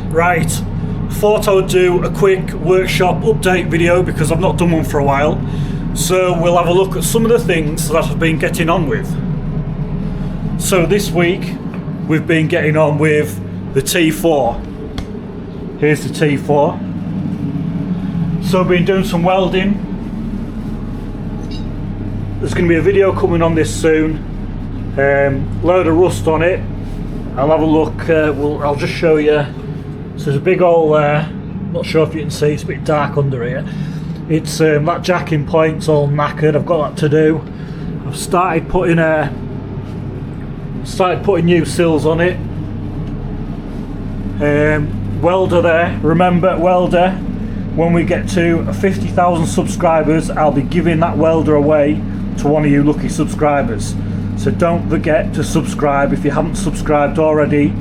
Right, thought I would do a quick workshop update video because I've not done one for a while. So we'll have a look at some of the things that I've been getting on with. So this week we've been getting on with the T4. Here's the T4. So I've been doing some welding. There's going to be a video coming on this soon. Load of rust on it. I'll have a look. I'll just show you. So there's a big hole there. Not sure if you can see. It's a bit dark under here. It's that jacking point's all knackered. I've got that to do. I've started putting new sills on it. Welder there. Remember, welder. When we get to 50,000 subscribers, I'll be giving that welder away to one of you lucky subscribers. So don't forget to subscribe if you haven't subscribed already.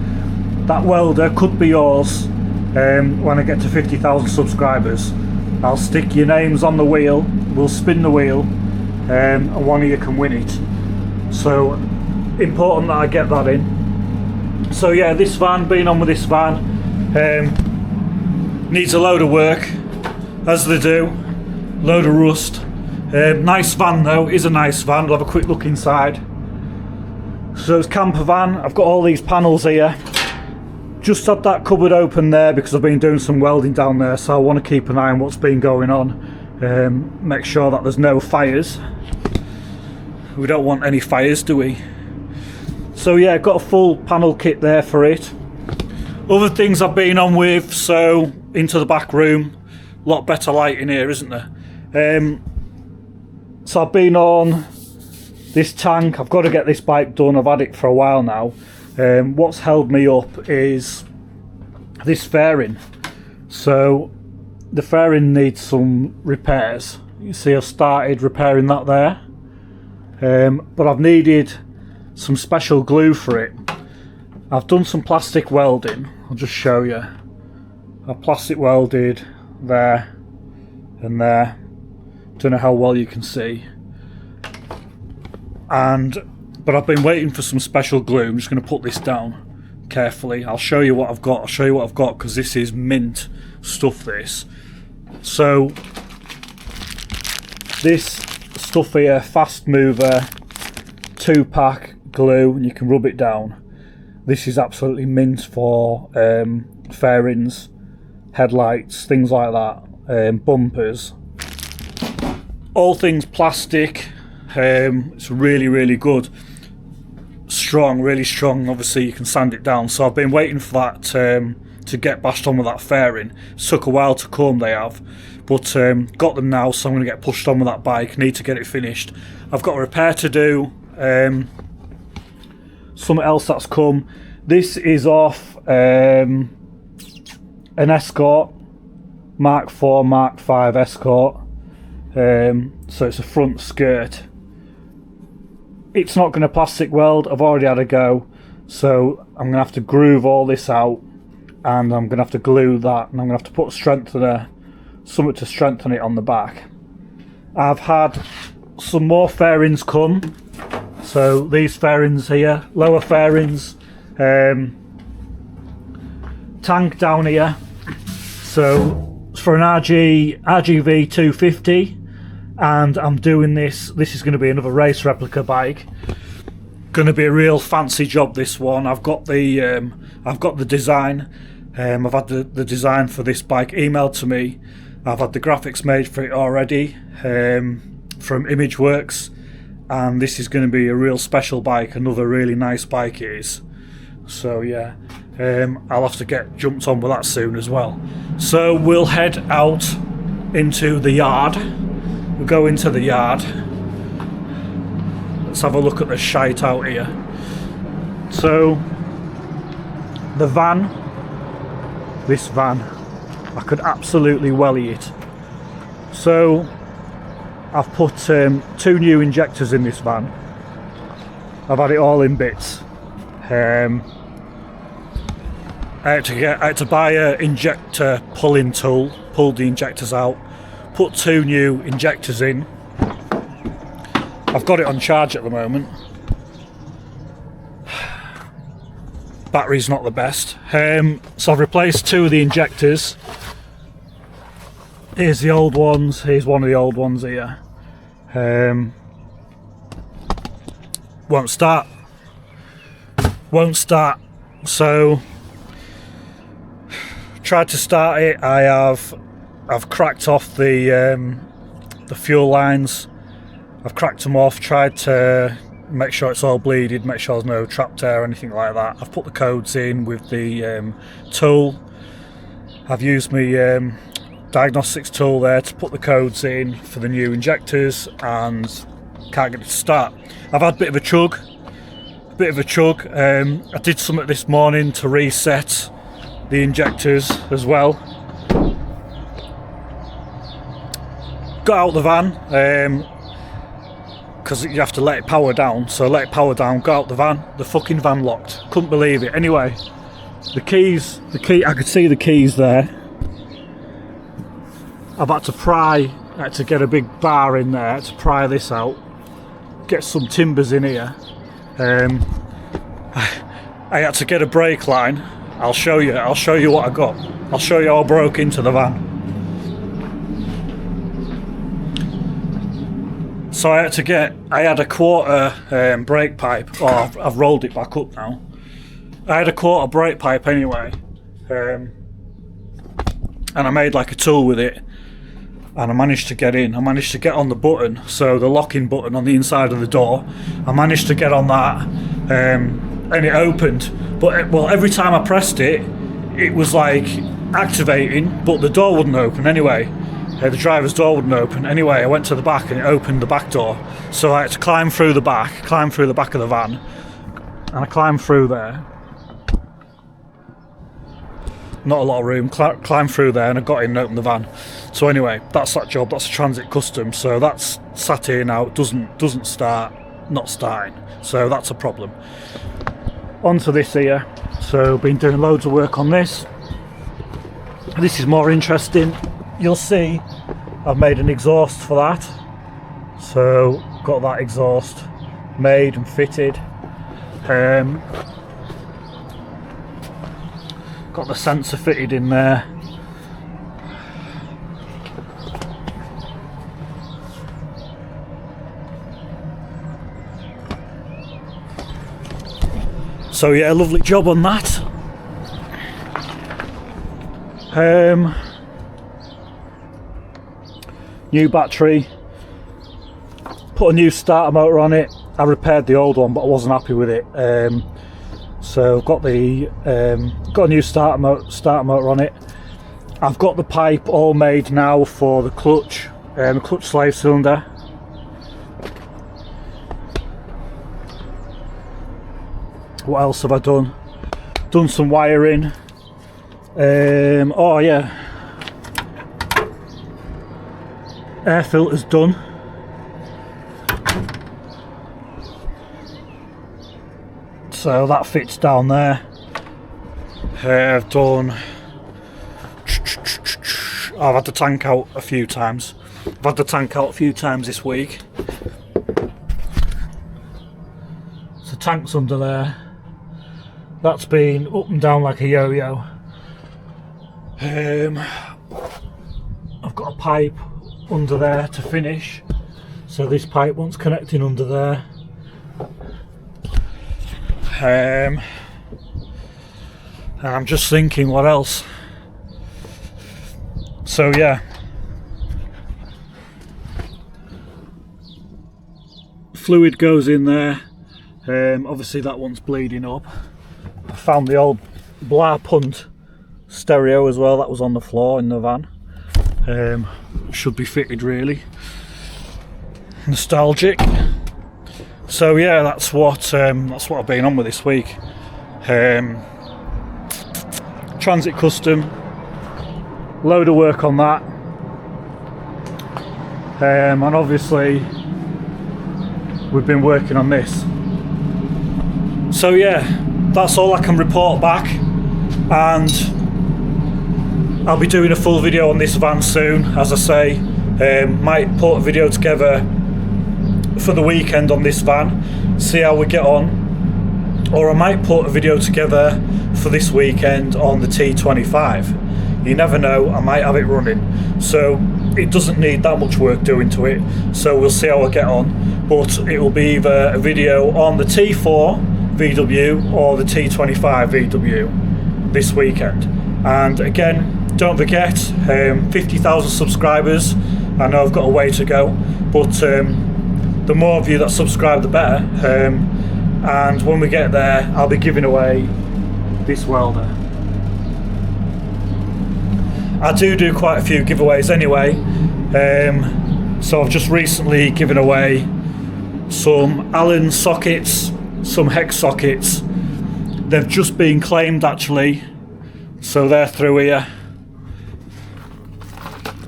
That welder could be yours when I get to 50,000 subscribers. I'll stick your names on the wheel, we'll spin the wheel, and one of you can win it. So important that I get that in. So yeah, this van, being on with this van, needs a load of work, as they do. Load of rust. Nice van though, is a nice van. We'll have a quick look inside. So it's camper van. I've got all these panels here. Just had that cupboard open there because I've been doing some welding down there, so I want to keep an eye on what's been going on. Make sure that there's no fires. We don't want any fires, do we? So yeah, got a full panel kit there for it. Other things I've been on with, so into the back room. A lot better light in here, isn't there? So I've been on this tank. I've got to get this bike done. I've had it for a while now. What's held me up is this fairing. So the fairing needs some repairs. You see I started repairing that there. But I've needed some special glue for it. I've done some plastic welding. I'll just show you. I've plastic welded there and there. Don't know how well you can see. But I've been waiting for some special glue. I'm just going to put this down carefully. I'll show you what I've got. I'll show you what I've got because this is mint stuff, this. So this stuff here, fast mover, 2-pack glue, and you can rub it down. This is absolutely mint for fairings, headlights, things like that, bumpers. All things plastic. It's really good. Strong, really strong. Obviously you can sand it down. So I've been waiting for that to get bashed on with that fairing. It took a while to come, they have, but got them now, so I'm going to get pushed on with that bike. Need to get it finished. I've got a repair to do. Something else that's come. This is off an Escort, Mark 4, Mark 5 Escort. So it's a front skirt. It's not going to plastic weld. I've already had a go, so I'm going to have to groove all this out, and I'm going to have to glue that, and I'm going to have to put strengthener, something to strengthen it on the back. I've had some more fairings come. So these fairings here, lower fairings, tank down here. So it's for an RGV250. And I'm doing this is going to be another race replica bike. Going to be a real fancy job, this one. I've got the design. I've had the design for this bike emailed to me. I've had the graphics made for it already from Imageworks, and this is going to be a real special bike, another really nice bike it is. So yeah, I'll have to get jumped on with that soon as well. So we'll head out into the yard. We'll go into the yard. Let's have a look at the shite out here. So the van, this van, I could absolutely welly it. So I've put 2 new injectors in this van. I've had it all in bits. I had to buy an injector pulling tool, pulled the injectors out, put 2 new injectors in. I've got it on charge at the moment. battery's not the best. So I've replaced 2 of the injectors. Here's the old ones, here's one of the old ones here. Won't start. So tried to start it. I've cracked off the fuel lines. I've cracked them off, tried to make sure it's all bleeded, make sure there's no trapped air or anything like that. I've put the codes in with the tool. I've used my diagnostics tool there to put the codes in for the new injectors, and can't get it to start. I've had a bit of a chug. I did something this morning to reset the injectors as well. Got out the van, because you have to let it power down, so let it power down, got out the van, the fucking van locked. Couldn't believe it. Anyway, the key, I could see the keys there. I've had to pry, I had to get a big bar in there to pry this out, get some timbers in here. I had to get a brake line. I'll show you what I got. I'll show you how I broke into the van. So I had a quarter brake pipe. Oh, I've rolled it back up now. I had a quarter brake pipe anyway, and I made like a tool with it, and I managed to get in. I managed to get on the button, so the locking button on the inside of the door. I managed to get on that, and it opened. But every time I pressed it, it was like activating, but the door wouldn't open anyway. The driver's door wouldn't open. Anyway, I went to the back and it opened the back door. So I had to climb through the back of the van, and I climbed through there. Not a lot of room. Climbed through there and I got in and opened the van. So anyway, that's that job. That's a Transit Custom. So that's sat here now. It doesn't start. Not starting. So that's a problem. Onto this here. So been doing loads of work on this. This is more interesting. You'll see I've made an exhaust for that. So got that exhaust made and fitted. Got the sensor fitted in there. So yeah, lovely job on that. New battery, put a new starter motor on it. I repaired the old one, but I wasn't happy with it. So I've got got a new starter motor on it. I've got the pipe all made now for the clutch slave cylinder. What else have I done? Done some wiring. Oh yeah, air filter's done. So that fits down there. I've had the tank out a few times. This week. So tank's under there. That's been up and down like a yo-yo. I've got a pipe under there to finish. So this pipe wants connecting under there. And I'm just thinking what else. So yeah, fluid goes in there. Obviously that one's bleeding up. I found the old Blah Punt stereo as well, that was on the floor in the van. Should be fitted really. Nostalgic. So yeah, that's what I've been on with this week. Transit Custom, load of work on that, and obviously we've been working on this. So yeah, that's all I can report back, and I'll be doing a full video on this van soon. As I say, might put a video together for the weekend on this van, see how we get on. or I might put a video together for this weekend on the T25. You never know, I might have it running, so it doesn't need that much work doing to it, so we'll see how I get on. But it will be either a video on the T4 VW or the T25 VW this weekend. And again, don't forget, 50,000 subscribers. I know I've got a way to go, but the more of you that subscribe, the better. And when we get there, I'll be giving away this welder. I do quite a few giveaways anyway, so I've just recently given away some Allen sockets, some hex sockets. They've just been claimed actually, so they're through here.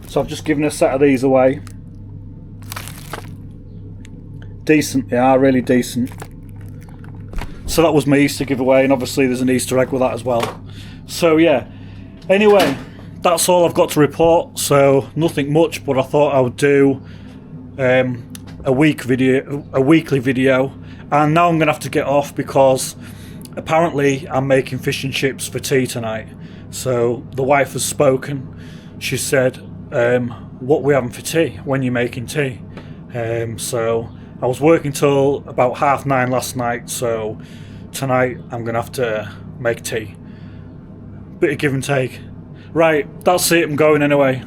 So I've just given a set of these away. Decent, they are really decent. So that was my Easter giveaway, and obviously there's an Easter egg with that as well. So yeah, anyway, that's all I've got to report, so nothing much, but I thought I would do a weekly video. And now I'm gonna have to get off because apparently I'm making fish and chips for tea tonight. So the wife has spoken. She said, what we having for tea when you're making tea? So I was working till about 9:30 last night, so tonight I'm gonna have to make tea. Bit of give and take. Right, that's it, I'm going anyway.